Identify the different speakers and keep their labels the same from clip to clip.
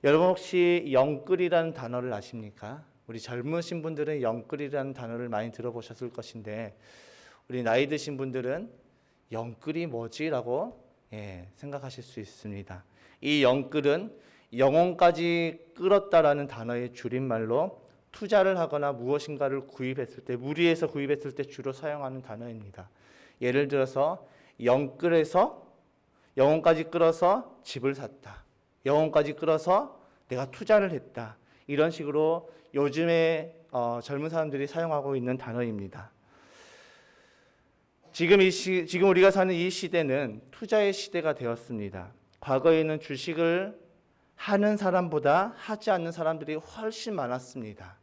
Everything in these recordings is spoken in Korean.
Speaker 1: 여러분 혹시 영끌이라는 단어를 아십니까? 우리 젊으신 분들은 영끌이라는 단어를 많이 들어보셨을 것인데 우리 나이 드신 분들은 영끌이 뭐지? 라고 생각하실 수 있습니다. 이 영끌은 영혼까지 끌었다라는 단어의 줄임말로 투자를 하거나 무엇인가를 구입했을 때, 무리해서 구입했을 때 주로 사용하는 단어입니다. 예를 들어서 영끌에서 영혼까지 끌어서 집을 샀다. 영혼까지 끌어서 내가 투자를 했다. 이런 식으로 요즘에 젊은 사람들이 사용하고 있는 단어입니다. 지금 우리가 사는 이 시대는 투자의 시대가 되었습니다. 과거에는 주식을 하는 사람보다 하지 않는 사람들이 훨씬 많았습니다.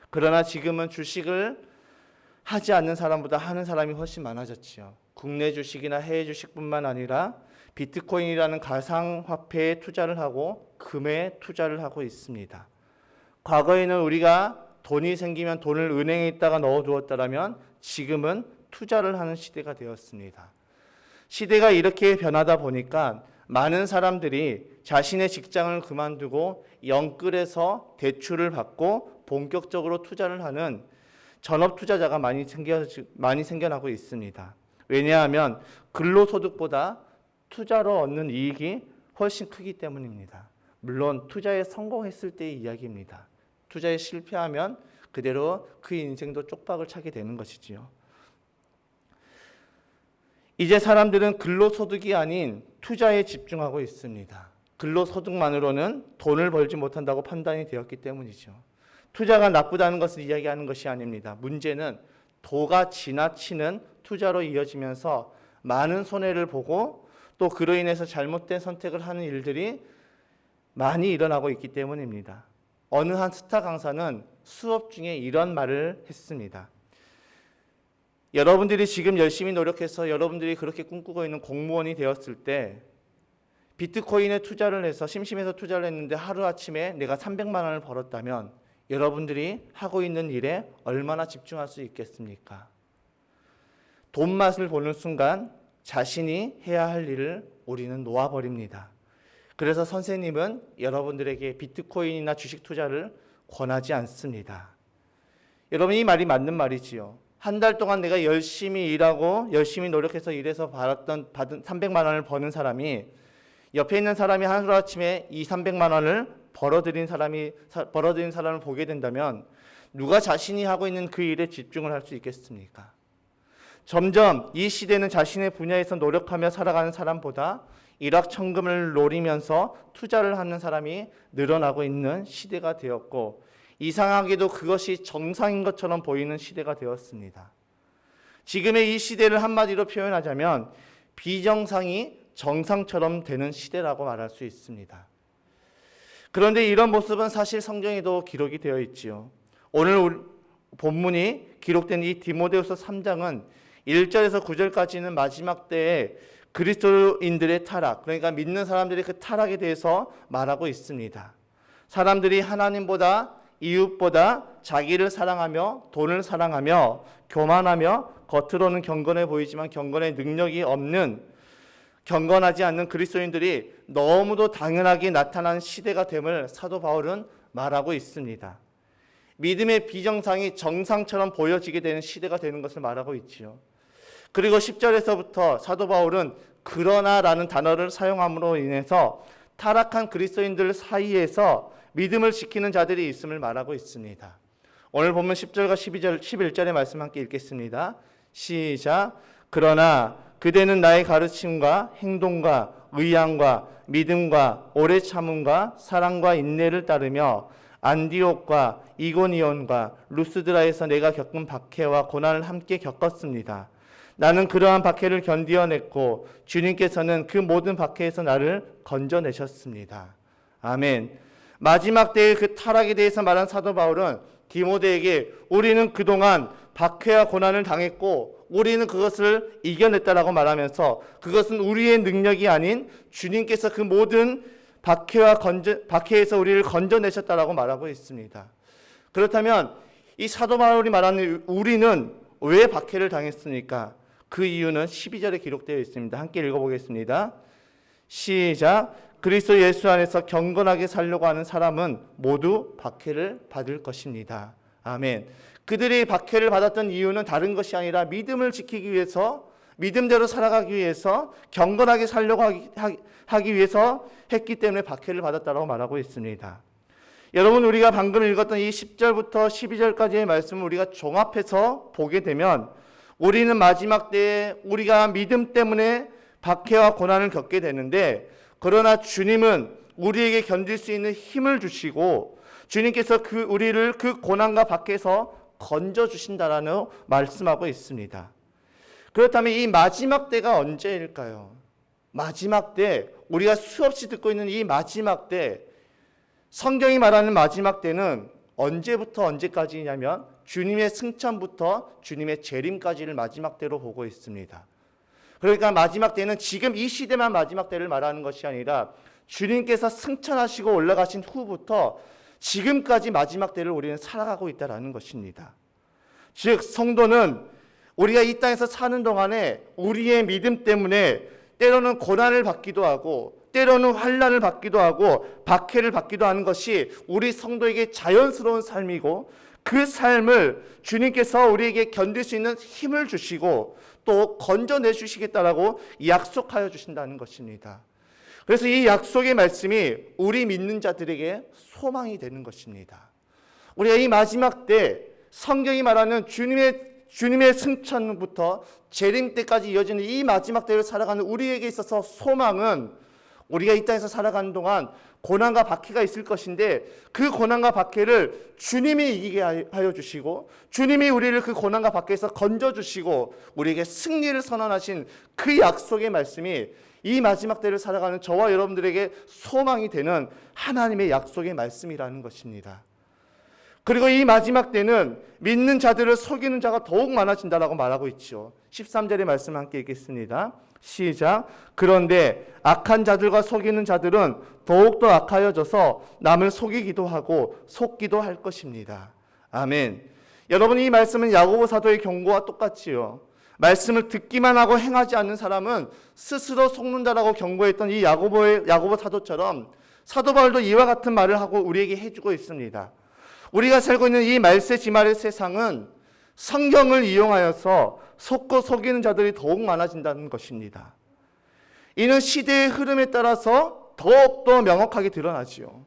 Speaker 1: 그러나 지금은 주식을 하지 않는 사람보다 하는 사람이 훨씬 많아졌지요. 국내 주식이나 해외 주식뿐만 아니라 비트코인이라는 가상화폐에 투자를 하고 금에 투자를 하고 있습니다. 과거에는 우리가 돈이 생기면 돈을 은행에 있다가 넣어두었다면 지금은 투자를 하는 시대가 되었습니다. 시대가 이렇게 변하다 보니까 많은 사람들이 자신의 직장을 그만두고 영끌에서 대출을 받고 본격적으로 투자를 하는 전업 투자자가 많이 생겨나고 있습니다. 왜냐하면 근로소득보다 투자로 얻는 이익이 훨씬 크기 때문입니다. 물론 투자에 성공했을 때의 이야기입니다. 투자에 실패하면 그대로 그 인생도 쪽박을 차게 되는 것이지요. 이제 사람들은 근로소득이 아닌 투자에 집중하고 있습니다. 근로소득만으로는 돈을 벌지 못한다고 판단이 되었기 때문이죠. 투자가 나쁘다는 것을 이야기하는 것이 아닙니다. 문제는 도가 지나치는 투자로 이어지면서 많은 손해를 보고 또 그로 인해서 잘못된 선택을 하는 일들이 많이 일어나고 있기 때문입니다. 어느 한 스타 강사는 수업 중에 이런 말을 했습니다. 여러분들이 지금 열심히 노력해서 여러분들이 그렇게 꿈꾸고 있는 공무원이 되었을 때 비트코인에 투자를 해서 심심해서 투자를 했는데 하루아침에 내가 300만 원을 벌었다면 여러분들이 하고 있는 일에 얼마나 집중할 수 있겠습니까? 돈 맛을 보는 순간 자신이 해야 할 일을 우리는 놓아버립니다. 그래서 선생님은 여러분들에게 비트코인이나 주식 투자를 권하지 않습니다. 여러분 이 말이 맞는 말이지요. 한 달 동안 내가 열심히 일하고 열심히 노력해서 일해서 받은 300만 원을 버는 사람이 옆에 있는 사람이 하루아침에 이 300만 원을 벌어들인 사람을 보게 된다면 누가 자신이 하고 있는 그 일에 집중을 할 수 있겠습니까? 점점 이 시대는 자신의 분야에서 노력하며 살아가는 사람보다 일확천금을 노리면서 투자를 하는 사람이 늘어나고 있는 시대가 되었고 이상하게도 그것이 정상인 것처럼 보이는 시대가 되었습니다. 지금의 이 시대를 한마디로 표현하자면 비정상이 정상처럼 되는 시대라고 말할 수 있습니다. 그런데 이런 모습은 사실 성경에도 기록이 되어 있지요. 오늘 본문이 기록된 이 디모데후서 3장은 1절에서 9절까지는 마지막 때에 그리스도인들의 타락, 그러니까 믿는 사람들의 그 타락에 대해서 말하고 있습니다. 사람들이 하나님보다 이웃보다 자기를 사랑하며 돈을 사랑하며 교만하며 겉으로는 경건해 보이지만 경건의 능력이 없는 경건하지 않는 그리스도인들이 너무도 당연하게 나타난 시대가 됨을 사도 바울은 말하고 있습니다. 믿음의 비정상이 정상처럼 보여지게 되는 시대가 되는 것을 말하고 있지요. 그리고 10절에서부터 사도 바울은 그러나라는 단어를 사용함으로 인해서 타락한 그리스도인들 사이에서 믿음을 지키는 자들이 있음을 말하고 있습니다. 오늘 보면 10절과 11절의 말씀 함께 읽겠습니다. 시작. 그러나 그대는 나의 가르침과 행동과 의향과 믿음과 오래 참음과 사랑과 인내를 따르며 안디옥과 이고니온과 루스드라에서 내가 겪은 박해와 고난을 함께 겪었습니다. 나는 그러한 박해를 견디어냈고 주님께서는 그 모든 박해에서 나를 건져내셨습니다. 아멘. 마지막 때의 그 타락에 대해서 말한 사도 바울은 디모데에게 우리는 그동안 박해와 고난을 당했고 우리는 그것을 이겨냈다라고 말하면서 그것은 우리의 능력이 아닌 주님께서 그 모든 박해에서 우리를 건져내셨다라고 말하고 있습니다. 그렇다면 이 사도 바울이 말하는 우리는 왜 박해를 당했습니까? 그 이유는 12절에 기록되어 있습니다. 함께 읽어보겠습니다. 시작. 그리스도 예수 안에서 경건하게 살려고 하는 사람은 모두 박해를 받을 것입니다. 아멘. 그들이 박해를 받았던 이유는 다른 것이 아니라 믿음을 지키기 위해서, 믿음대로 살아가기 위해서, 경건하게 살려고 하기 위해서 했기 때문에 박해를 받았다고 말하고 있습니다. 여러분, 우리가 방금 읽었던 이 10절부터 12절까지의 말씀을 우리가 종합해서 보게 되면 우리는 마지막 때에 우리가 믿음 때문에 박해와 고난을 겪게 되는데, 그러나 주님은 우리에게 견딜 수 있는 힘을 주시고 주님께서 우리를 그 고난과 박해에서 건져주신다라는 말씀하고 있습니다. 그렇다면 이 마지막 때가 언제일까요? 마지막 때, 우리가 수없이 듣고 있는 이 마지막 때, 성경이 말하는 마지막 때는 언제부터 언제까지냐면 주님의 승천부터 주님의 재림까지를 마지막 때로 보고 있습니다. 그러니까 마지막 때는 지금 이 시대만 마지막 때를 말하는 것이 아니라 주님께서 승천하시고 올라가신 후부터 지금까지 마지막 때를 우리는 살아가고 있다는 것입니다. 즉 성도는 우리가 이 땅에서 사는 동안에 우리의 믿음 때문에 때로는 고난을 받기도 하고 때로는 환난을 받기도 하고 박해를 받기도 하는 것이 우리 성도에게 자연스러운 삶이고, 그 삶을 주님께서 우리에게 견딜 수 있는 힘을 주시고 또 건져내 주시겠다라고 약속하여 주신다는 것입니다. 그래서 이 약속의 말씀이 우리 믿는 자들에게 소망이 되는 것입니다. 우리가 이 마지막 때 성경이 말하는 주님의 승천부터 재림 때까지 이어지는 이 마지막 때를 살아가는 우리에게 있어서 소망은, 우리가 이 땅에서 살아가는 동안 고난과 박해가 있을 것인데 그 고난과 박해를 주님이 이기게 하여 주시고 주님이 우리를 그 고난과 박해에서 건져주시고 우리에게 승리를 선언하신 그 약속의 말씀이 이 마지막 때를 살아가는 저와 여러분들에게 소망이 되는 하나님의 약속의 말씀이라는 것입니다. 그리고 이 마지막 때는 믿는 자들을 속이는 자가 더욱 많아진다라고 말하고 있죠. 13절의 말씀 함께 읽겠습니다. 시작. 그런데 악한 자들과 속이는 자들은 더욱더 악하여져서 남을 속이기도 하고 속기도 할 것입니다. 아멘. 여러분, 이 말씀은 야고보 사도의 경고와 똑같지요. 말씀을 듣기만 하고 행하지 않는 사람은 스스로 속는다라고 경고했던 이 야고보 사도처럼 사도 바울도 이와 같은 말을 하고 우리에게 해주고 있습니다. 우리가 살고 있는 이 말세지말의 세상은 성경을 이용하여서 속고 속이는 자들이 더욱 많아진다는 것입니다. 이는 시대의 흐름에 따라서 더욱더 명확하게 드러나지요.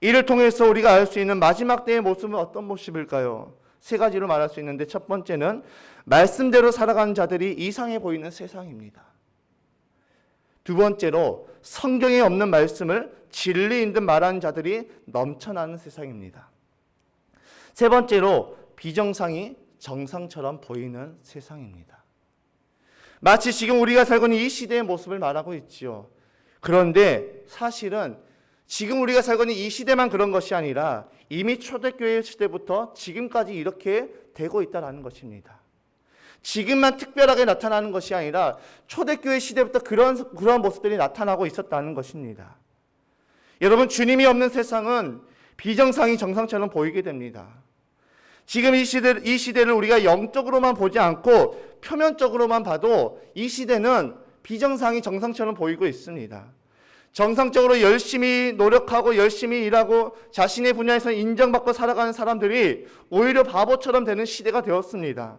Speaker 1: 이를 통해서 우리가 알 수 있는 마지막 때의 모습은 어떤 모습일까요? 세 가지로 말할 수 있는데, 첫 번째는 말씀대로 살아가는 자들이 이상해 보이는 세상입니다. 두 번째로 성경에 없는 말씀을 진리인 듯 말하는 자들이 넘쳐나는 세상입니다. 세 번째로 비정상이 정상처럼 보이는 세상입니다. 마치 지금 우리가 살고 있는 이 시대의 모습을 말하고 있지요. 그런데 사실은 지금 우리가 살고 있는 이 시대만 그런 것이 아니라 이미 초대교회 시대부터 지금까지 이렇게 되고 있다는 것입니다. 지금만 특별하게 나타나는 것이 아니라 초대교회 시대부터 그런 모습들이 나타나고 있었다는 것입니다. 여러분, 주님이 없는 세상은 비정상이 정상처럼 보이게 됩니다. 지금 이 시대를 우리가 영적으로만 보지 않고 표면적으로만 봐도 이 시대는 비정상이 정상처럼 보이고 있습니다. 정상적으로 열심히 노력하고 열심히 일하고 자신의 분야에서 인정받고 살아가는 사람들이 오히려 바보처럼 되는 시대가 되었습니다.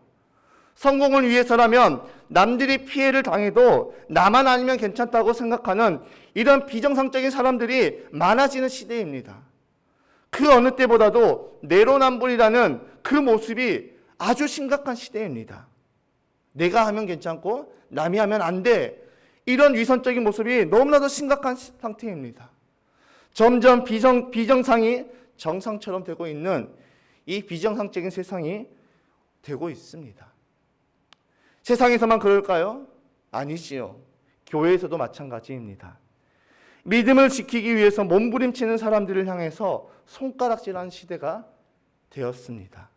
Speaker 1: 성공을 위해서라면 남들이 피해를 당해도 나만 아니면 괜찮다고 생각하는 이런 비정상적인 사람들이 많아지는 시대입니다. 그 어느 때보다도 내로남불이라는 그 모습이 아주 심각한 시대입니다. 내가 하면 괜찮고 남이 하면 안 돼. 이런 위선적인 모습이 너무나도 심각한 상태입니다. 점점 비정상이 정상처럼 되고 있는 이 비정상적인 세상이 되고 있습니다. 세상에서만 그럴까요? 아니지요. 교회에서도 마찬가지입니다. 믿음을 지키기 위해서 몸부림치는 사람들을 향해서 손가락질하는 시대가 되었습니다.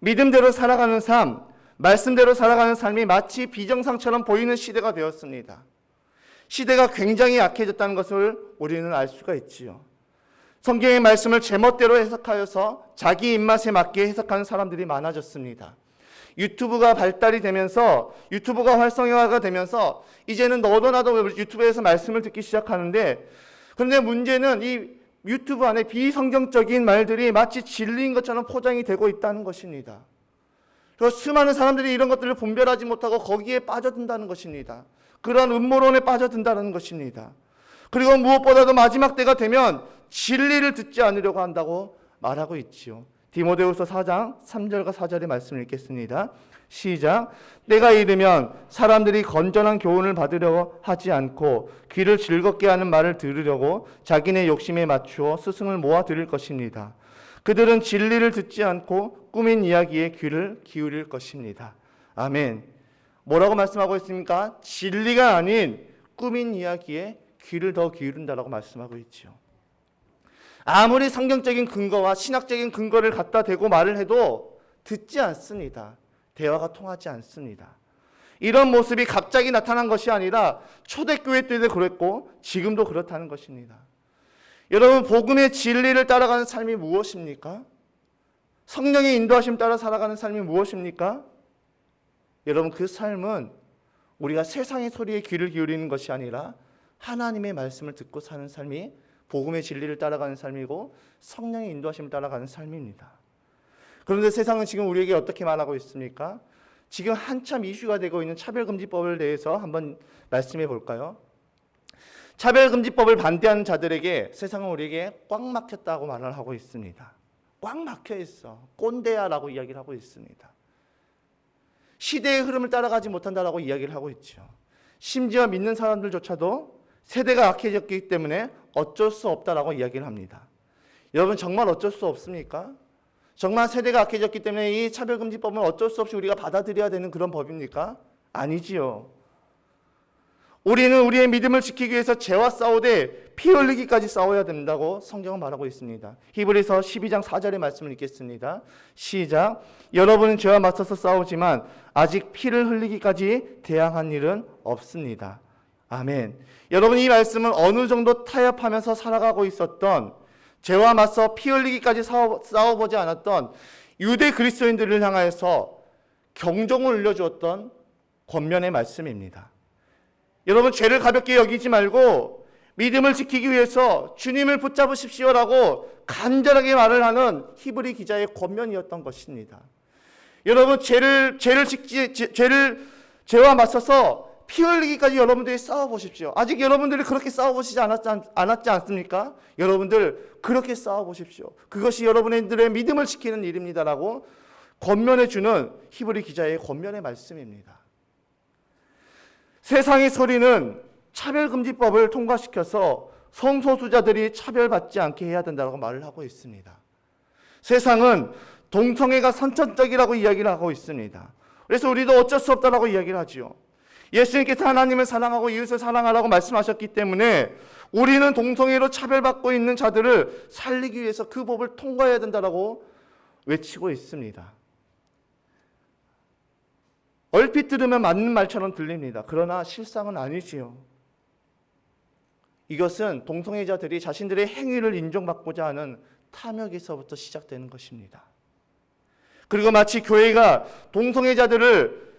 Speaker 1: 믿음대로 살아가는 삶, 말씀대로 살아가는 삶이 마치 비정상처럼 보이는 시대가 되었습니다. 시대가 굉장히 약해졌다는 것을 우리는 알 수가 있지요. 성경의 말씀을 제멋대로 해석하여서 자기 입맛에 맞게 해석하는 사람들이 많아졌습니다. 유튜브가 발달이 되면서 유튜브가 활성화가 되면서 이제는 너도 나도 유튜브에서 말씀을 듣기 시작하는데, 그런데 문제는 이 유튜브 안에 비성경적인 말들이 마치 진리인 것처럼 포장이 되고 있다는 것입니다. 그래서 수많은 사람들이 이런 것들을 분별하지 못하고 거기에 빠져든다는 것입니다. 그런 음모론에 빠져든다는 것입니다. 그리고 무엇보다도 마지막 때가 되면 진리를 듣지 않으려고 한다고 말하고 있지요. 디모데후서 4장 3절과 4절의 말씀을 읽겠습니다. 시작. 때가 이르면 사람들이 건전한 교훈을 받으려고 하지 않고 귀를 즐겁게 하는 말을 들으려고 자기네 욕심에 맞추어 스승을 모아 들을 것입니다. 그들은 진리를 듣지 않고 꾸민 이야기에 귀를 기울일 것입니다. 아멘. 뭐라고 말씀하고 있습니까? 진리가 아닌 꾸민 이야기에 귀를 더 기울인다라고 말씀하고 있죠. 아무리 성경적인 근거와 신학적인 근거를 갖다 대고 말을 해도 듣지 않습니다. 대화가 통하지 않습니다. 이런 모습이 갑자기 나타난 것이 아니라 초대교회 때도 그랬고 지금도 그렇다는 것입니다. 여러분, 복음의 진리를 따라가는 삶이 무엇입니까? 성령의 인도하심 따라 살아가는 삶이 무엇입니까? 여러분, 그 삶은 우리가 세상의 소리에 귀를 기울이는 것이 아니라 하나님의 말씀을 듣고 사는 삶이 복음의 진리를 따라가는 삶이고 성령의 인도하심을 따라가는 삶입니다. 그런데 세상은 지금 우리에게 어떻게 말하고 있습니까? 지금 한참 이슈가 되고 있는 차별금지법에 대해서 한번 말씀해 볼까요? 차별금지법을 반대하는 자들에게 세상은 우리에게 꽉 막혔다고 말을 하고 있습니다. 꽉 막혀 있어. 꼰대야라고 이야기를 하고 있습니다. 시대의 흐름을 따라가지 못한다라고 이야기를 하고 있죠. 심지어 믿는 사람들조차도 세대가 악해졌기 때문에 어쩔 수 없다라고 이야기를 합니다. 여러분, 정말 어쩔 수 없습니까? 정말 세대가 악해졌기 때문에 이 차별금지법은 어쩔 수 없이 우리가 받아들여야 되는 그런 법입니까? 아니지요. 우리는 우리의 믿음을 지키기 위해서 죄와 싸우되 피 흘리기까지 싸워야 된다고 성경은 말하고 있습니다. 히브리서 12장 4절의 말씀을 읽겠습니다. 시작. 여러분은 죄와 맞서서 싸우지만 아직 피를 흘리기까지 대항한 일은 없습니다. 아멘. 여러분, 이 말씀은 어느 정도 타협하면서 살아가고 있었던, 죄와 맞서 피 흘리기까지 싸워보지 않았던 유대 그리스도인들을 향하여서 경종을 울려주었던 권면의 말씀입니다. 여러분, 죄를 가볍게 여기지 말고 믿음을 지키기 위해서 주님을 붙잡으십시오라고 간절하게 말을 하는 히브리 기자의 권면이었던 것입니다. 여러분, 죄와 맞서서 피 흘리기까지 여러분들이 싸워보십시오. 아직 여러분들이 그렇게 싸워보시지 않았지 않습니까? 여러분들 그렇게 싸워보십시오. 그것이 여러분들의 믿음을 지키는 일입니다라고 권면해주는 히브리 기자의 권면의 말씀입니다. 세상의 소리는 차별금지법을 통과시켜서 성소수자들이 차별받지 않게 해야 된다고 말을 하고 있습니다. 세상은 동성애가 선천적이라고 이야기를 하고 있습니다. 그래서 우리도 어쩔 수 없다라고 이야기를 하죠. 예수님께서 하나님을 사랑하고 이웃을 사랑하라고 말씀하셨기 때문에 우리는 동성애로 차별받고 있는 자들을 살리기 위해서 그 법을 통과해야 된다라고 외치고 있습니다. 얼핏 들으면 맞는 말처럼 들립니다. 그러나 실상은 아니지요. 이것은 동성애자들이 자신들의 행위를 인정받고자 하는 탐욕에서부터 시작되는 것입니다. 그리고 마치 교회가 동성애자들을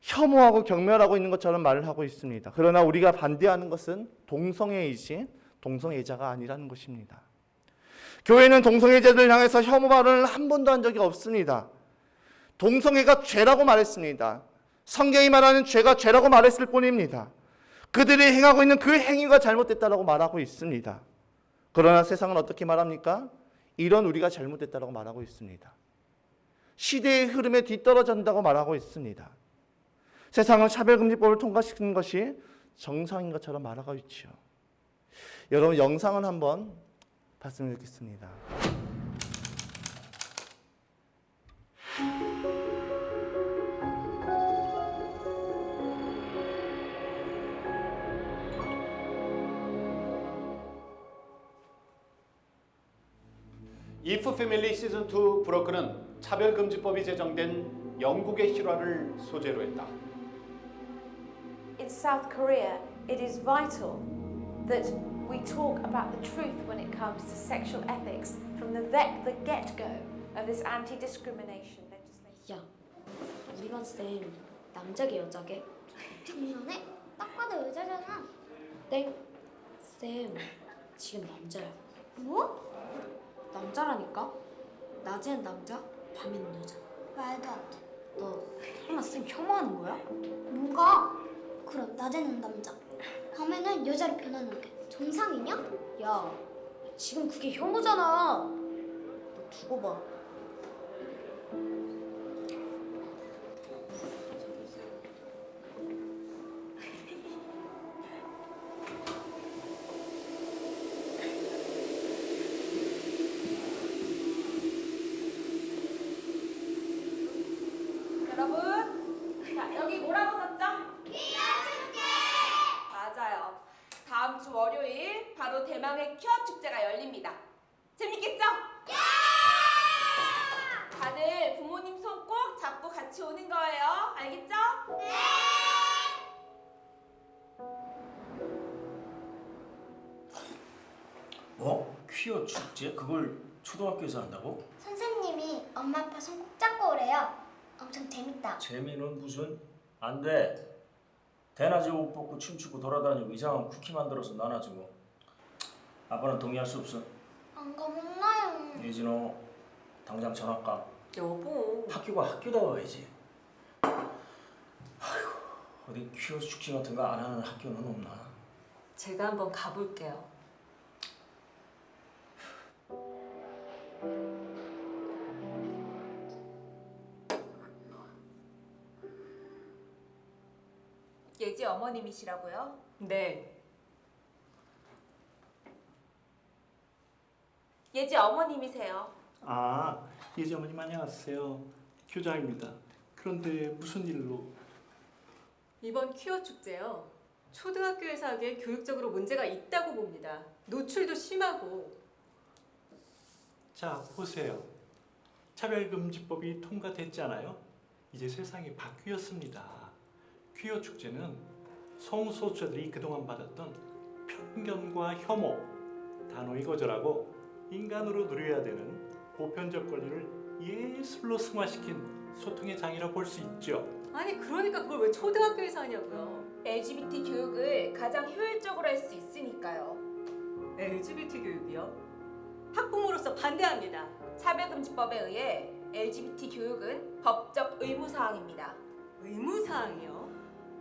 Speaker 1: 혐오하고 경멸하고 있는 것처럼 말을 하고 있습니다. 그러나 우리가 반대하는 것은 동성애이지 동성애자가 아니라는 것입니다. 교회는 동성애자들을 향해서 혐오 발언을 한 번도 한 적이 없습니다. 동성애가 죄라고 말했습니다. 성경이 말하는 죄가 죄라고 말했을 뿐입니다. 그들이 행하고 있는 그 행위가 잘못됐다고 말하고 있습니다. 그러나 세상은 어떻게 말합니까? 이런 우리가 잘못됐다고 말하고 있습니다. 시대의 흐름에 뒤떨어진다고 말하고 있습니다. 세상은 차별금지법을 통과시키는 것이 정상인 것처럼 말하고 있죠. 여러분, 영상을 한번 봤으면 좋겠습니다.
Speaker 2: If 패밀리 시즌 2 브로큰은 차별금지법이 제정된 영국의 실화를 소재로 했다.
Speaker 3: In South Korea, it is vital that we talk about the truth when it comes to sexual ethics from the get-go of this anti-discrimination legislation.
Speaker 4: Yeah. 우리 반 쌤 남자게 여자게?
Speaker 5: 작년에 딱 봐도 여자잖아.
Speaker 4: 땡. 쌤 지금 남자야.
Speaker 5: 뭐?
Speaker 4: 남자라니까? 낮에는 남자, 밤에는 여자.
Speaker 5: 말도 안 돼.
Speaker 4: 너 설마 쌤 혐오하는 거야?
Speaker 5: 뭐가? 그럼 낮에는 남자, 밤에는 여자로 변하는 게 정상이냐?
Speaker 4: 야, 지금 그게 혐오잖아. 너 두고 봐.
Speaker 6: 여러분, 자, 여기 뭐라고 썼죠? 맞아요. 다음 주 월요일 바로 대망의 퀴어 축제가 열립니다. 재밌겠죠? 다들 부모님 손 꼭 잡고 같이 오는 거예요. 알겠죠?
Speaker 7: 뭐? 퀴어 축제? 그걸 초등학교에서 한다고?
Speaker 5: 선생님이 엄마 아빠 손 꼭 잡고 오래요. 엄청 재밌다.
Speaker 7: 재미는 무슨? 안 돼. 대낮에 옷 벗고 춤추고 돌아다니고 이상한 쿠키 만들어서 나눠주고. 아빠는 동의할 수 없어.
Speaker 5: 안 가먹나요?
Speaker 7: 예진아, 당장 전학 가.
Speaker 6: 여보.
Speaker 7: 학교가 학교다워야지. 아이고, 어디 퀴어 축제 같은 거 안 하는 학교는 없나?
Speaker 6: 제가 한번 가볼게요. 예지 어머님이시라고요?
Speaker 8: 네,
Speaker 6: 예지 어머님이세요.
Speaker 9: 아, 예지 어머님 안녕하세요. 교장입니다. 그런데 무슨 일로?
Speaker 8: 이번 퀴어 축제요. 초등학교에서 하기에 교육적으로 문제가 있다고 봅니다. 노출도 심하고.
Speaker 9: 자, 보세요. 차별금지법이 통과됐잖아요. 이제 세상이 바뀌었습니다. 퀴어 축제는 성소수자들이 그동안 받았던 편견과 혐오, 단호히 거절하고 인간으로 누려야 되는 보편적 권리를 예술로 승화시킨 소통의 장이라 볼 수 있죠.
Speaker 8: 아니 그러니까 그걸 왜 초등학교에서 하냐고요.
Speaker 6: LGBT 교육을 가장 효율적으로 할 수 있으니까요.
Speaker 8: LGBT 교육이요? 학부모로서 반대합니다.
Speaker 6: 차별금지법에 의해 LGBT 교육은 법적 의무사항입니다.
Speaker 8: 의무사항이요?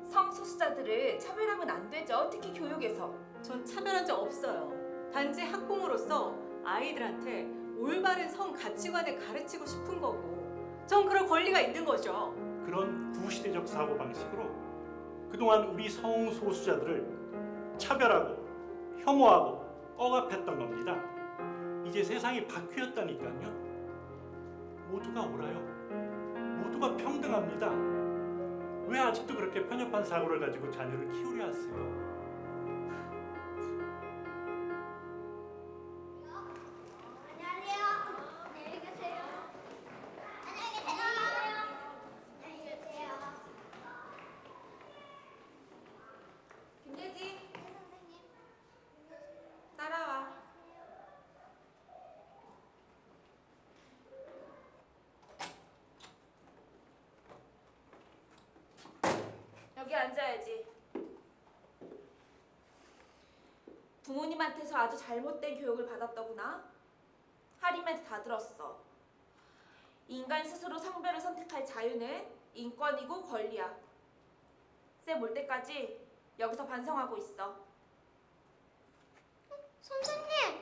Speaker 6: 성소수자들을 차별하면 안 되죠. 특히 교육에서.
Speaker 8: 전 차별한 적 없어요. 단지 학부모로서 아이들한테 올바른 성 가치관을 가르치고 싶은 거고 전 그럴 권리가 있는 거죠.
Speaker 9: 그런 구시대적 사고방식으로 그동안 우리 성소수자들을 차별하고 혐오하고 억압했던 겁니다. 이제 세상이 바뀌었다니까요. 모두가 옳아요. 모두가 평등합니다. 왜 아직도 그렇게 편협한 사고를 가지고 자녀를 키우려 하세요?
Speaker 5: 안녕하세요. 안녕히 계세요. 안녕히 계세요. 안녕히 계세요.
Speaker 6: 김예지,
Speaker 5: 네, 선생님.
Speaker 6: 따라와. 여기 앉아야지. 부모님한테서 아주 잘못된 교육을 받았더구나. 하림한테 다 들었어. 인간 스스로 성별을 선택할 자유는 인권이고 권리야. 쌤 올 때까지 여기서 반성하고 있어.
Speaker 5: 선생님.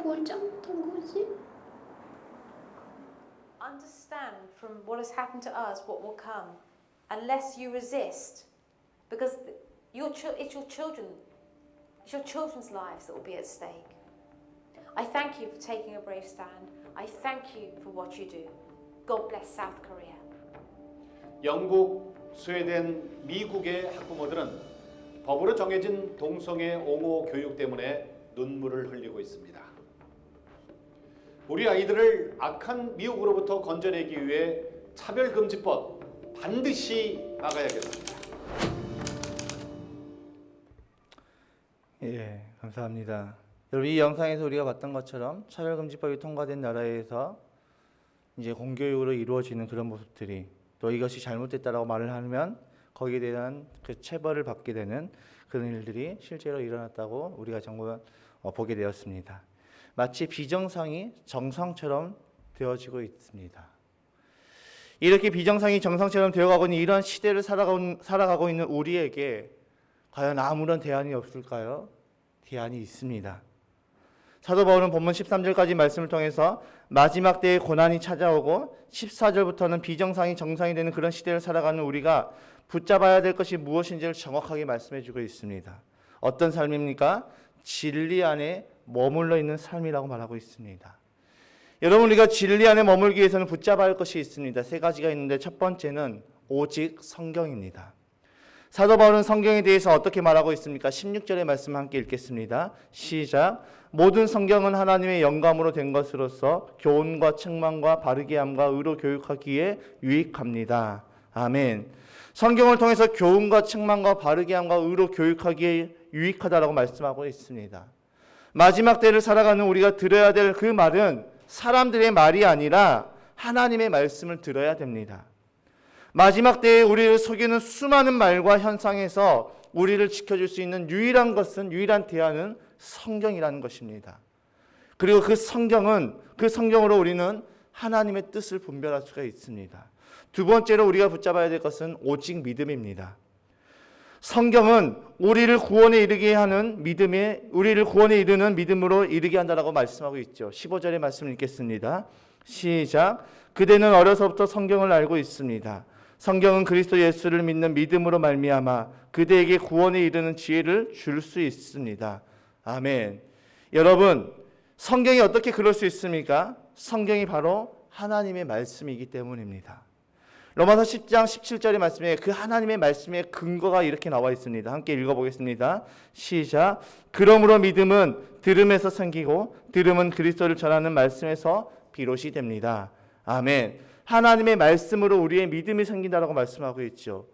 Speaker 5: 보지 않던 거지?
Speaker 3: Understand from what has happened to us what will come, unless you resist, because it's your children's lives that will be at stake. I thank you for taking a brave stand. I thank you for what you do. God bless South Korea.
Speaker 2: 영국, 스웨덴, 미국의 학부모들은 법으로 정해진 동성애 옹호 교육 때문에 눈물을 흘리고 있습니다. 우리 아이들을 악한 미혹으로부터 건져내기 위해 차별금지법 반드시 막아야겠습니다.
Speaker 1: 예, 감사합니다. 여러분, 이 영상에서 우리가 봤던 것처럼 차별금지법이 통과된 나라에서 이제 공교육으로 이루어지는 그런 모습들이, 또 이것이 잘못됐다라고 말을 하면 거기에 대한 그 체벌을 받게 되는 그런 일들이 실제로 일어났다고 우리가 정부 보게 되었습니다. 마치 비정상이 정상처럼 되어지고 있습니다. 이렇게 비정상이 정상처럼 되어가고 있는 이러한 시대를 살아가고 있는 우리에게 과연 아무런 대안이 없을까요? 대안이 있습니다. 사도 바울은 본문 13절까지 말씀을 통해서 마지막 때에 고난이 찾아오고 14절부터는 비정상이 정상이 되는 그런 시대를 살아가는 우리가 붙잡아야 될 것이 무엇인지를 정확하게 말씀해 주고 있습니다. 어떤 삶입니까? 진리 안에 머물러 있는 삶이라고 말하고 있습니다. 여러분, 우리가 진리 안에 머물기 위해서는 붙잡아야 할 것이 있습니다. 세 가지가 있는데 첫 번째는 오직 성경입니다. 사도 바울은 성경에 대해서 어떻게 말하고 있습니까? 16절의 말씀 함께 읽겠습니다. 시작. 모든 성경은 하나님의 영감으로 된 것으로서 교훈과 책망과 바르게 함과 의로 교육하기에 유익합니다. 아멘. 성경을 통해서 교훈과 책망과 바르게 함과 의로 교육하기에 유익하다라고 말씀하고 있습니다. 마지막 때를 살아가는 우리가 들어야 될 그 말은 사람들의 말이 아니라 하나님의 말씀을 들어야 됩니다. 마지막 때에 우리를 속이는 수많은 말과 현상에서 우리를 지켜줄 수 있는 유일한 대안은 성경이라는 것입니다. 그리고 그 성경으로 우리는 하나님의 뜻을 분별할 수가 있습니다. 두 번째로 우리가 붙잡아야 될 것은 오직 믿음입니다. 성경은 우리를 구원에 이르는 믿음으로 이르게 한다라고 말씀하고 있죠. 15절의 말씀을 읽겠습니다. 시작. 그대는 어려서부터 성경을 알고 있습니다. 성경은 그리스도 예수를 믿는 믿음으로 말미암아 그대에게 구원에 이르는 지혜를 줄 수 있습니다. 아멘. 여러분, 성경이 어떻게 그럴 수 있습니까? 성경이 바로 하나님의 말씀이기 때문입니다. 로마서 10장 17절의 말씀에 그 하나님의 말씀의 근거가 이렇게 나와 있습니다. 함께 읽어보겠습니다. 시작. 그러므로 믿음은 들음에서 생기고 들음은 그리스도를 전하는 말씀에서 비롯이 됩니다. 아멘. 하나님의 말씀으로 우리의 믿음이 생긴다라고 말씀하고 있죠.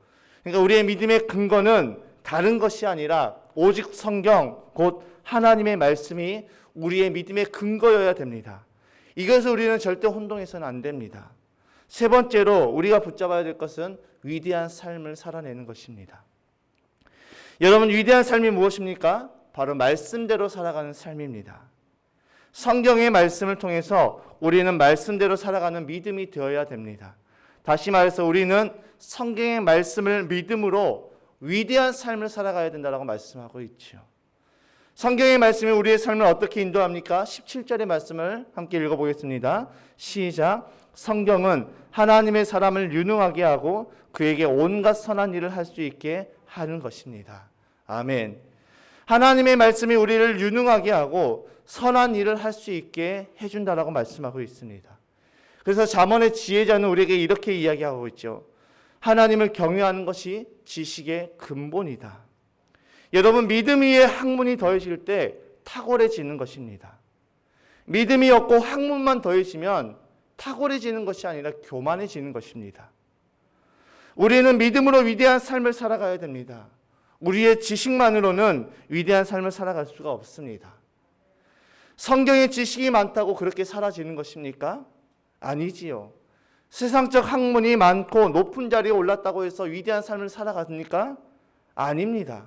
Speaker 1: 그러니까 우리의 믿음의 근거는 다른 것이 아니라 오직 성경, 곧 하나님의 말씀이 우리의 믿음의 근거여야 됩니다. 이것을 우리는 절대 혼동해서는 안 됩니다. 세 번째로 우리가 붙잡아야 될 것은 위대한 삶을 살아내는 것입니다. 여러분, 위대한 삶이 무엇입니까? 바로 말씀대로 살아가는 삶입니다. 성경의 말씀을 통해서 우리는 말씀대로 살아가는 믿음이 되어야 됩니다. 다시 말해서 우리는 성경의 말씀을 믿음으로 위대한 삶을 살아가야 된다고 말씀하고 있죠. 성경의 말씀이 우리의 삶을 어떻게 인도합니까? 17절의 말씀을 함께 읽어보겠습니다. 시작. 성경은 하나님의 사람을 유능하게 하고 그에게 온갖 선한 일을 할 수 있게 하는 것입니다. 아멘. 하나님의 말씀이 우리를 유능하게 하고 선한 일을 할 수 있게 해준다라고 말씀하고 있습니다. 그래서 잠언의 지혜자는 우리에게 이렇게 이야기하고 있죠. 하나님을 경외하는 것이 지식의 근본이다. 여러분, 믿음 위에 학문이 더해질 때 탁월해지는 것입니다. 믿음이 없고 학문만 더해지면 탁월해지는 것이 아니라 교만해지는 것입니다. 우리는 믿음으로 위대한 삶을 살아가야 됩니다. 우리의 지식만으로는 위대한 삶을 살아갈 수가 없습니다. 성경에 지식이 많다고 그렇게 사라지는 것입니까? 아니지요. 세상적 학문이 많고 높은 자리에 올랐다고 해서 위대한 삶을 살아갑니까? 아닙니다.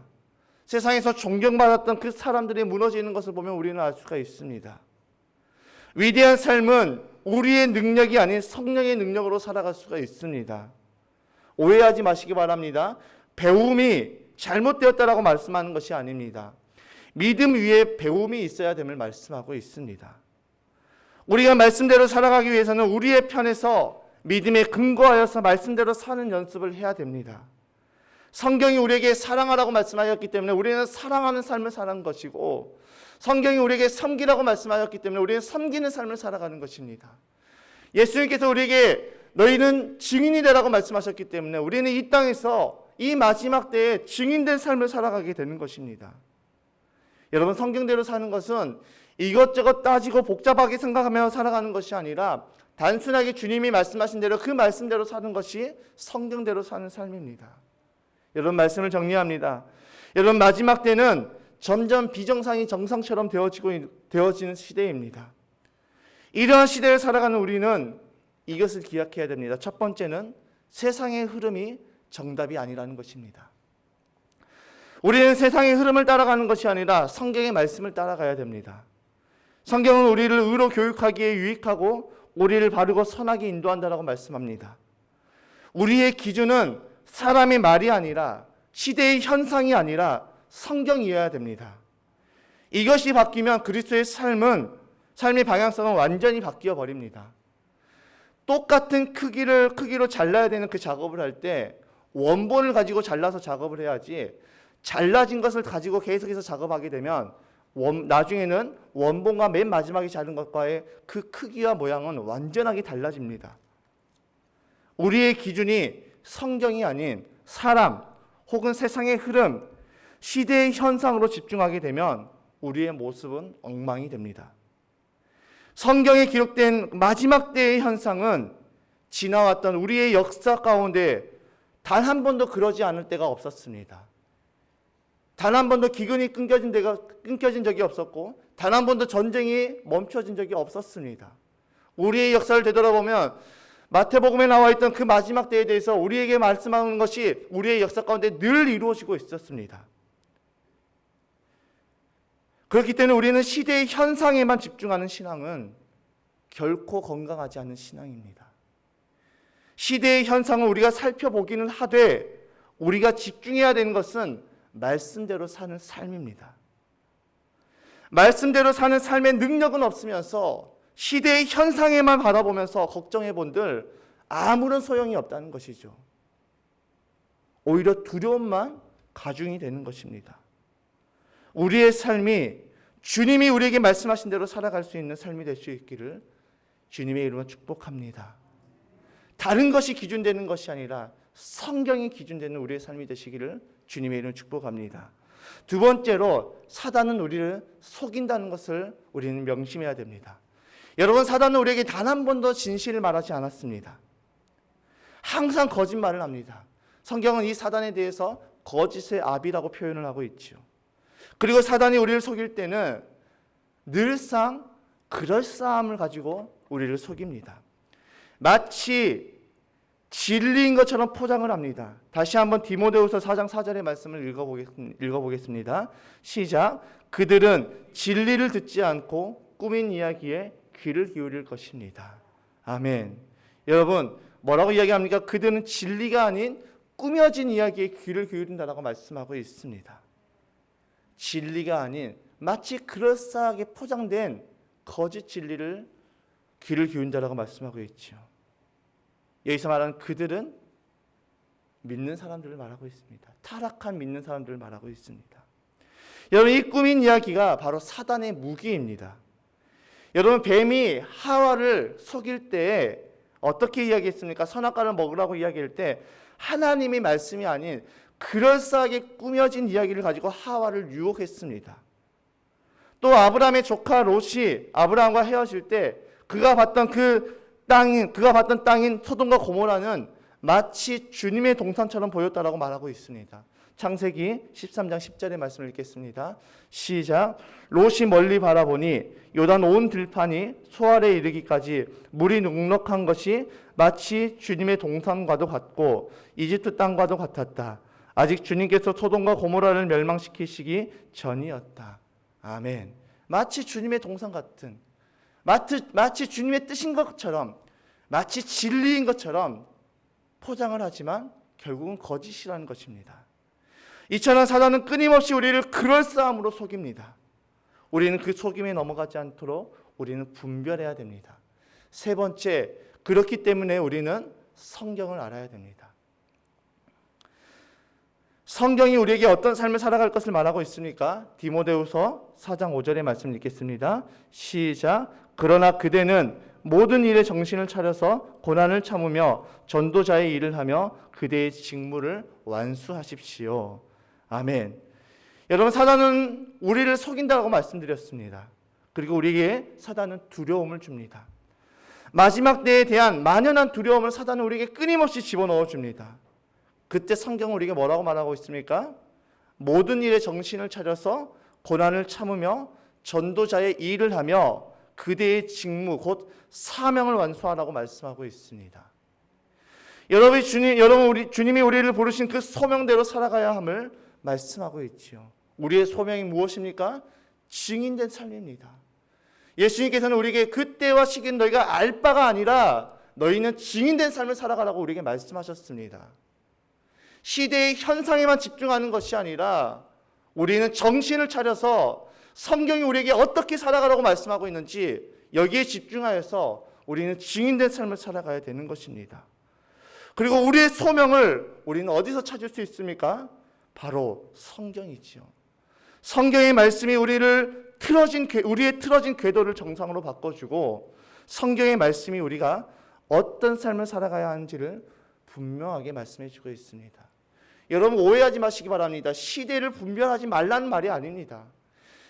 Speaker 1: 세상에서 존경받았던 그 사람들이 무너지는 것을 보면 우리는 알 수가 있습니다. 위대한 삶은 우리의 능력이 아닌 성령의 능력으로 살아갈 수가 있습니다. 오해하지 마시기 바랍니다. 배움이 잘못되었다라고 말씀하는 것이 아닙니다. 믿음 위에 배움이 있어야 됨을 말씀하고 있습니다. 우리가 말씀대로 살아가기 위해서는 우리의 편에서 믿음에 근거하여서 말씀대로 사는 연습을 해야 됩니다. 성경이 우리에게 사랑하라고 말씀하였기 때문에 우리는 사랑하는 삶을 사는 것이고, 성경이 우리에게 섬기라고 말씀하였기 때문에 우리는 섬기는 삶을 살아가는 것입니다. 예수님께서 우리에게 너희는 증인이 되라고 말씀하셨기 때문에 우리는 이 땅에서 이 마지막 때에 증인된 삶을 살아가게 되는 것입니다. 여러분, 성경대로 사는 것은 이것저것 따지고 복잡하게 생각하며 살아가는 것이 아니라 단순하게 주님이 말씀하신 대로 그 말씀대로 사는 것이 성경대로 사는 삶입니다. 여러분, 말씀을 정리합니다. 여러분, 마지막 때는 점점 비정상이 정상처럼 되어지는 시대입니다. 이러한 시대를 살아가는 우리는 이것을 기억해야 됩니다. 첫 번째는 세상의 흐름이 정답이 아니라는 것입니다. 우리는 세상의 흐름을 따라가는 것이 아니라 성경의 말씀을 따라가야 됩니다. 성경은 우리를 의로 교육하기에 유익하고 우리를 바르고 선하게 인도한다라고 말씀합니다. 우리의 기준은 사람의 말이 아니라 시대의 현상이 아니라 성경이어야 됩니다. 이것이 바뀌면 그리스도의 삶의 방향성은 완전히 바뀌어 버립니다. 똑같은 크기로 잘라야 되는 그 작업을 할 때 원본을 가지고 잘라서 작업을 해야지, 잘라진 것을 가지고 계속해서 작업하게 되면 나중에는 원본과 맨 마지막에 자른 것과의 그 크기와 모양은 완전하게 달라집니다. 우리의 기준이 성경이 아닌 사람 혹은 세상의 흐름, 시대의 현상으로 집중하게 되면 우리의 모습은 엉망이 됩니다. 성경에 기록된 마지막 때의 현상은 지나왔던 우리의 역사 가운데 단 한 번도 그러지 않을 때가 없었습니다. 단 한 번도 기근이 끊겨진 적이 없었고, 단 한 번도 전쟁이 멈춰진 적이 없었습니다. 우리의 역사를 되돌아보면 마태복음에 나와 있던 그 마지막 때에 대해서 우리에게 말씀하는 것이 우리의 역사 가운데 늘 이루어지고 있었습니다. 그렇기 때문에 우리는 시대의 현상에만 집중하는 신앙은 결코 건강하지 않은 신앙입니다. 시대의 현상을 우리가 살펴보기는 하되 우리가 집중해야 되는 것은 말씀대로 사는 삶입니다. 말씀대로 사는 삶의 능력은 없으면서 시대의 현상에만 바라보면서 걱정해 본들 아무런 소용이 없다는 것이죠. 오히려 두려움만 가중이 되는 것입니다. 우리의 삶이 주님이 우리에게 말씀하신 대로 살아갈 수 있는 삶이 될 수 있기를 주님의 이름으로 축복합니다. 다른 것이 기준되는 것이 아니라 성경이 기준되는 우리의 삶이 되시기를 주님의 이름으로 축복합니다. 두 번째로, 사단은 우리를 속인다는 것을 우리는 명심해야 됩니다. 여러분, 사단은 우리에게 단 한 번도 진실을 말하지 않았습니다. 항상 거짓말을 합니다. 성경은 이 사단에 대해서 거짓의 아비라고 표현을 하고 있죠. 그리고 사단이 우리를 속일 때는 늘상 그럴싸함을 가지고 우리를 속입니다. 마치 진리인 것처럼 포장을 합니다. 다시 한번 디모데후서 4장 4절의 말씀을 읽어보겠습니다. 시작. 그들은 진리를 듣지 않고 꾸민 이야기에 귀를 기울일 것입니다. 아멘. 여러분, 뭐라고 이야기합니까? 그들은 진리가 아닌 꾸며진 이야기에 귀를 기울인다라고 말씀하고 있습니다. 진리가 아닌 마치 그럴싸하게 포장된 거짓 진리를 귀를 기울인다라고 말씀하고 있죠. 여기서 말하는 그들은 믿는 사람들을 말하고 있습니다. 타락한 믿는 사람들을 말하고 있습니다. 여러분, 이 꾸민 이야기가 바로 사단의 무기입니다. 여러분, 뱀이 하와를 속일 때 어떻게 이야기했습니까? 선악과를 먹으라고 이야기할 때 하나님의 말씀이 아닌 그럴싸하게 꾸며진 이야기를 가지고 하와를 유혹했습니다. 또 아브라함의 조카 롯이 아브라함과 헤어질 때 그가 봤던 땅인 소돔과 고모라는 마치 주님의 동산처럼 보였다라고 말하고 있습니다. 창세기 13장 10절의 말씀을 읽겠습니다. 시작. 롯이 멀리 바라보니 요단 온 들판이 소알에 이르기까지 물이 눅눅한 것이 마치 주님의 동산과도 같고 이집트 땅과도 같았다. 아직 주님께서 소돔과 고모라를 멸망시키시기 전이었다. 아멘. 마치 주님의 동산 같은, 마치 주님의 뜻인 것처럼, 마치 진리인 것처럼 포장을 하지만 결국은 거짓이라는 것입니다. 이처럼 사단은 끊임없이 우리를 그럴싸함으로 속입니다. 우리는 그 속임에 넘어가지 않도록 우리는 분별해야 됩니다. 세 번째, 그렇기 때문에 우리는 성경을 알아야 됩니다. 성경이 우리에게 어떤 삶을 살아갈 것을 말하고 있습니까? 디모데후서 4장 5절의 말씀 읽겠습니다. 시작. 그러나 그대는 모든 일에 정신을 차려서 고난을 참으며 전도자의 일을 하며 그대의 직무를 완수하십시오. 아멘. 여러분, 사단은 우리를 속인다고 말씀드렸습니다. 그리고 우리에게 사단은 두려움을 줍니다. 마지막 때에 대한 만연한 두려움을 사단은 우리에게 끊임없이 집어넣어 줍니다. 그때 성경은 우리에게 뭐라고 말하고 있습니까? 모든 일에 정신을 차려서 고난을 참으며 전도자의 일을 하며 그대의 직무 곧 사명을 완수하라고 말씀하고 있습니다. 여러분, 주님이 우리를 부르신 그 소명대로 살아가야 함을 말씀하고 있지요. 우리의 소명이 무엇입니까? 증인된 삶입니다. 예수님께서는 우리에게 그때와 시기는 너희가 알 바가 아니라 너희는 증인된 삶을 살아가라고 우리에게 말씀하셨습니다. 시대의 현상에만 집중하는 것이 아니라 우리는 정신을 차려서 성경이 우리에게 어떻게 살아가라고 말씀하고 있는지 여기에 집중하여서 우리는 증인된 삶을 살아가야 되는 것입니다. 그리고 우리의 소명을 우리는 어디서 찾을 수 있습니까? 바로 성경이지요. 성경의 말씀이 우리의 틀어진 궤도를 정상으로 바꿔주고 성경의 말씀이 우리가 어떤 삶을 살아가야 하는지를 분명하게 말씀해주고 있습니다. 여러분, 오해하지 마시기 바랍니다. 시대를 분별하지 말라는 말이 아닙니다.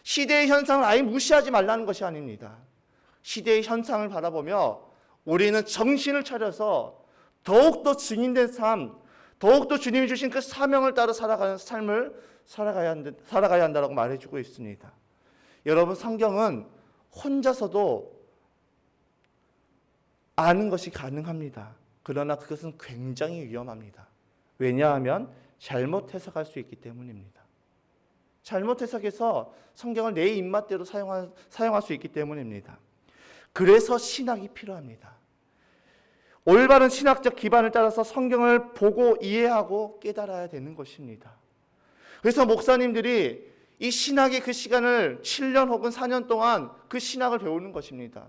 Speaker 1: 시대의 현상을 아예 무시하지 말라는 것이 아닙니다. 시대의 현상을 바라보며 우리는 정신을 차려서 더욱더 증인된 삶, 더욱더 주님이 주신 그 사명을 따라 살아가는 삶을 살아가야 한다고 말해주고 있습니다. 여러분, 성경은 혼자서도 아는 것이 가능합니다. 그러나 그것은 굉장히 위험합니다. 왜냐하면 잘못 해석할 수 있기 때문입니다. 잘못 해석해서 성경을 내 입맛대로 사용할 수 있기 때문입니다. 그래서 신학이 필요합니다. 올바른 신학적 기반을 따라서 성경을 보고 이해하고 깨달아야 되는 것입니다. 그래서 목사님들이 이 신학의 그 시간을 7년 혹은 4년 동안 그 신학을 배우는 것입니다.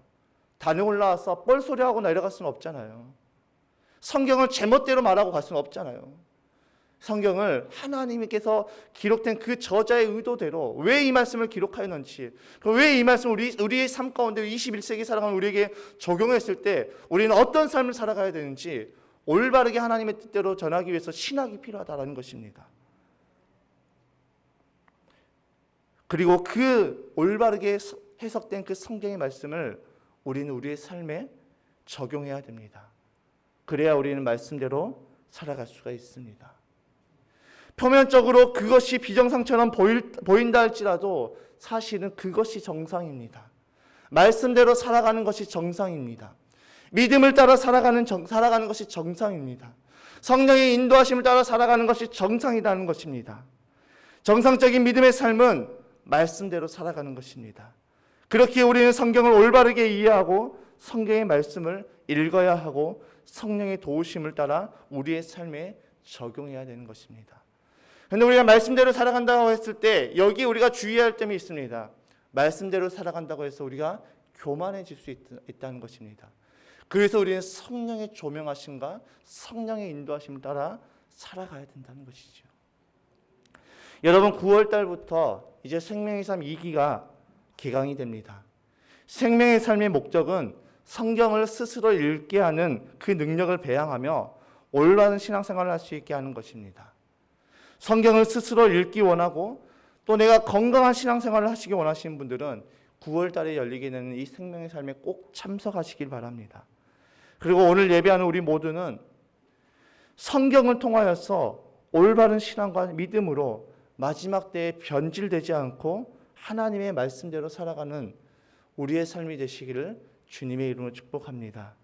Speaker 1: 단에 올라와서 뻘소리하고 내려갈 수는 없잖아요. 성경을 제멋대로 말하고 갈 수는 없잖아요. 성경을 하나님께서 기록된 그 저자의 의도대로 왜 이 말씀을 기록하였는지, 왜 이 말씀을 우리의 삶 가운데 21세기 살아가는 우리에게 적용했을 때 우리는 어떤 삶을 살아가야 되는지 올바르게 하나님의 뜻대로 전하기 위해서 신학이 필요하다는 것입니다. 그리고 그 올바르게 해석된 그 성경의 말씀을 우리는 우리의 삶에 적용해야 됩니다. 그래야 우리는 말씀대로 살아갈 수가 있습니다. 표면적으로 그것이 비정상처럼 보인다 할지라도 사실은 그것이 정상입니다. 말씀대로 살아가는 것이 정상입니다. 믿음을 따라 살아가는 것이 정상입니다. 성령의 인도하심을 따라 살아가는 것이 정상이라는 것입니다. 정상적인 믿음의 삶은 말씀대로 살아가는 것입니다. 그렇게 우리는 성경을 올바르게 이해하고 성경의 말씀을 읽어야 하고 성령의 도우심을 따라 우리의 삶에 적용해야 되는 것입니다. 그런데 우리가 말씀대로 살아간다고 했을 때 여기 우리가 주의해야 할 점이 있습니다. 말씀대로 살아간다고 해서 우리가 교만해질 수 있다는 것입니다. 그래서 우리는 성령의 조명하심과 성령의 인도하심을 따라 살아가야 된다는 것이죠. 여러분, 9월 달부터 이제 생명의 삶 2기가 개강이 됩니다. 생명의 삶의 목적은 성경을 스스로 읽게 하는 그 능력을 배양하며 올바른 신앙생활을 할 수 있게 하는 것입니다. 성경을 스스로 읽기 원하고 또 내가 건강한 신앙생활을 하시기 원하시는 분들은 9월 달에 열리게 되는 이 생명의 삶에 꼭 참석하시길 바랍니다. 그리고 오늘 예배하는 우리 모두는 성경을 통하여서 올바른 신앙과 믿음으로 마지막 때에 변질되지 않고 하나님의 말씀대로 살아가는 우리의 삶이 되시기를 주님의 이름으로 축복합니다.